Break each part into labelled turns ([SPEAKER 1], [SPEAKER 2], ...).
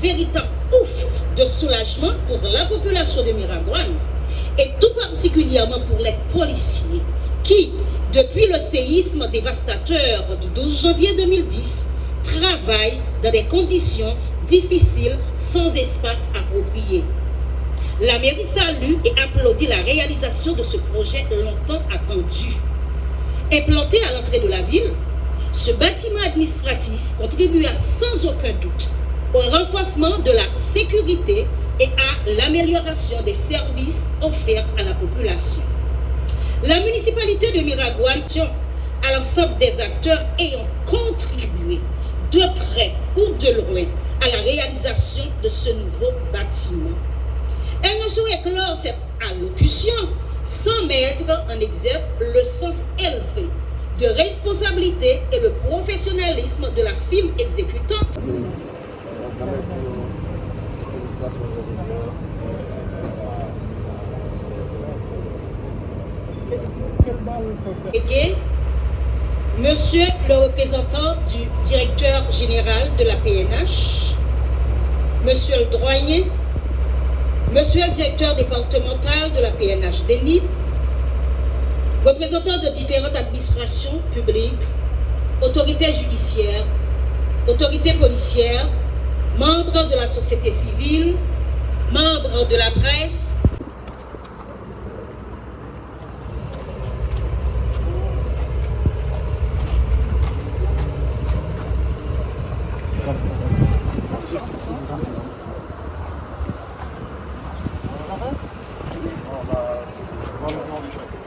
[SPEAKER 1] véritable ouf de soulagement pour la population de Miragoâne et tout particulièrement pour les policiers qui, depuis le séisme dévastateur du 12 janvier 2010, travaillent dans des conditions difficiles sans espace approprié. La mairie salue et applaudit la réalisation de ce projet longtemps attendu. Implanté à l'entrée de la ville, ce bâtiment administratif contribua sans aucun doute au renforcement de la sécurité et à l'amélioration des services offerts à la population. La municipalité de Miragoâne tient à l'ensemble des acteurs ayant contribué de près ou de loin à la réalisation de ce nouveau bâtiment. Elle ne saurait clore cette allocution sans mettre en exergue le sens élevé de responsabilité et le professionnalisme de la firme exécutante. Et Monsieur le représentant du directeur général de la PNH, Monsieur le doyen, Monsieur le directeur départemental de la PNH des NIP, représentants de différentes administrations publiques, autorités judiciaires, autorités policières, membres de la société civile, membres de la presse,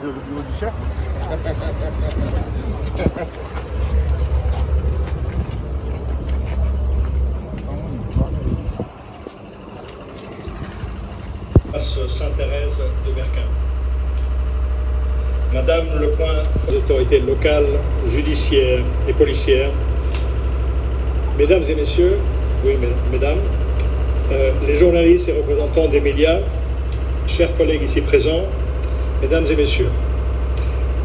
[SPEAKER 2] Le bureau du chef.
[SPEAKER 3] Sainte-Thérèse de Berquin. Madame le point des autorités locales, judiciaires et policières, mesdames et messieurs, oui mesdames, les journalistes et représentants des médias, chers collègues ici présents, mesdames et messieurs,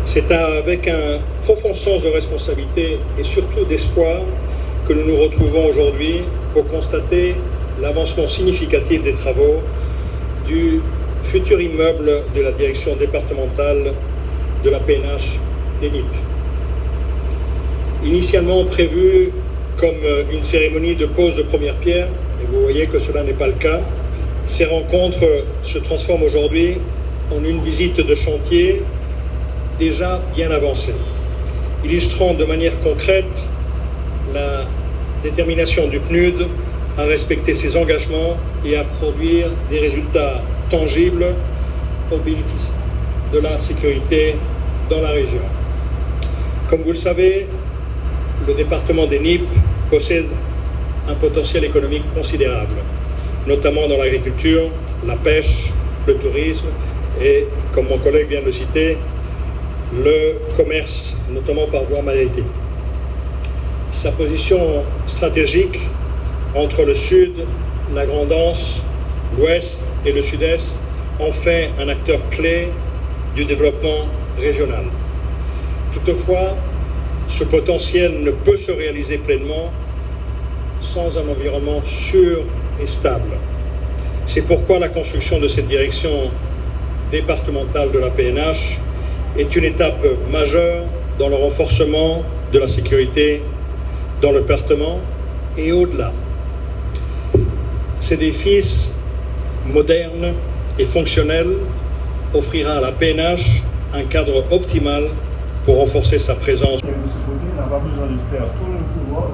[SPEAKER 3] c'est avec un profond sens de responsabilité et surtout d'espoir que nous nous retrouvons aujourd'hui pour constater l'avancement significatif des travaux du futur immeuble de la direction départementale de la PNH des NIP. Initialement prévu comme une cérémonie de pose de première pierre, et vous voyez que cela n'est pas le cas, ces rencontres se transforment aujourd'hui en une visite de chantier déjà bien avancée, illustrant de manière concrète la détermination du PNUD à respecter ses engagements et à produire des résultats tangibles au bénéfice de la sécurité dans la région. Comme vous le savez, le département des NIP possède un potentiel économique considérable, notamment dans l'agriculture, la pêche, le tourisme et, comme mon collègue vient de le citer, le commerce, notamment par voie maritime. Sa position stratégique entre le sud, la Grande Anse, l'ouest et le sud-est en fait un acteur clé du développement régional. Toutefois, ce potentiel ne peut se réaliser pleinement sans un environnement sûr et stable. C'est pourquoi la construction de cette direction départementale de la PNH est une étape majeure dans le renforcement de la sécurité dans le département et au-delà. Cet édifice moderne et fonctionnel offrira à la PNH un cadre optimal pour renforcer sa présence.
[SPEAKER 2] De ce côté, on n'a pas besoin de faire tout le couloir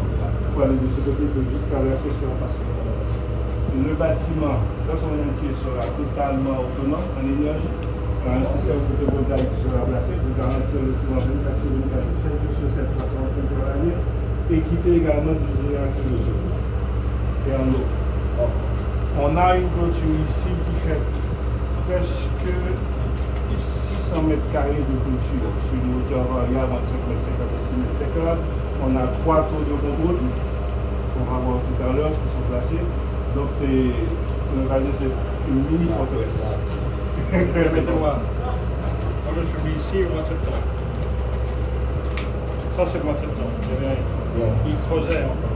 [SPEAKER 2] pour aller de ce côté, pour juste traverser sur la passerelle. Le bâtiment, dans son entier, sera totalement autonome en énergie. Un système photovoltaïque sera placé pour garantir le courant 24 sur 24, 7 jours sur 7, 365 jours à l'année, équipé également du générateur de secours et en eau. On a une clôture ici qui fait presque 600 mètres carrés de clôture sur une hauteur variable entre 5 mètres 50 et 6 mètres 50. On a 3 tours de contrôle qu'on va voir tout à l'heure qui sont placés. Donc on va dire c'est une mini forteresse.
[SPEAKER 3] Permettez-moi, moi je suis venu ici au mois de septembre. Ça c'est le mois de septembre, il creusait encore.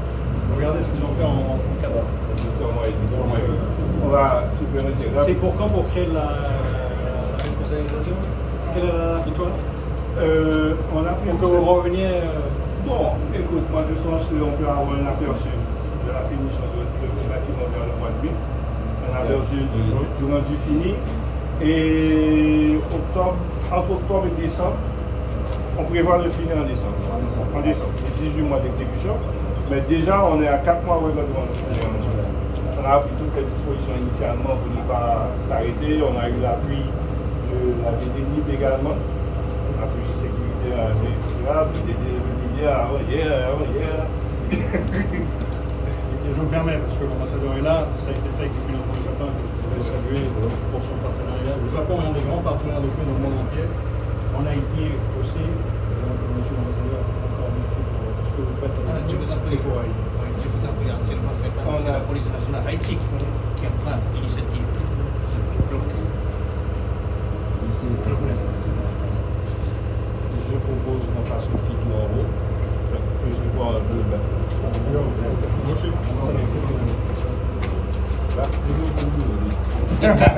[SPEAKER 4] Regardez ce qu'ils ont fait en cadre.
[SPEAKER 2] On va supplémenter.
[SPEAKER 4] C'est pour quand pour créer la responsabilisation? C'est quelle est la date de toi?
[SPEAKER 2] On a pris
[SPEAKER 4] Pour que vous reveniez.
[SPEAKER 2] Bon, écoute, moi je pense qu'on peut avoir un aperçu de la finition du bâtiment vers le mois de mai. Un aperçu du rendu fini. Et entre octobre et décembre, on prévoit de finir en décembre. En décembre. C'est 18 mois d'exécution. Mais déjà, on est à 4 mois de on a pris toutes les dispositions initialement pour ne pas s'arrêter. On a eu l'appui de la VDNIP également. L'appui sécurité, c'est hier.
[SPEAKER 4] Et je me permets, parce que l'ambassadeur est là, ça a été fait avec les financements du Japon que je voudrais saluer pour son partenariat. Le Japon est un des grands partenaires de paix dans le monde entier. En Haïti aussi. Donc, monsieur l'ambassadeur, encore merci pour ce que vous faites.
[SPEAKER 5] Je vous en prie. Je vous en prie, absolument. C'est la police nationale haïtique qui a pris l'initiative. C'est le problème.
[SPEAKER 2] Je propose qu'on fasse un petit tour en haut. Que je vois un peu le bâtiment.
[SPEAKER 4] Monsieur, ça va.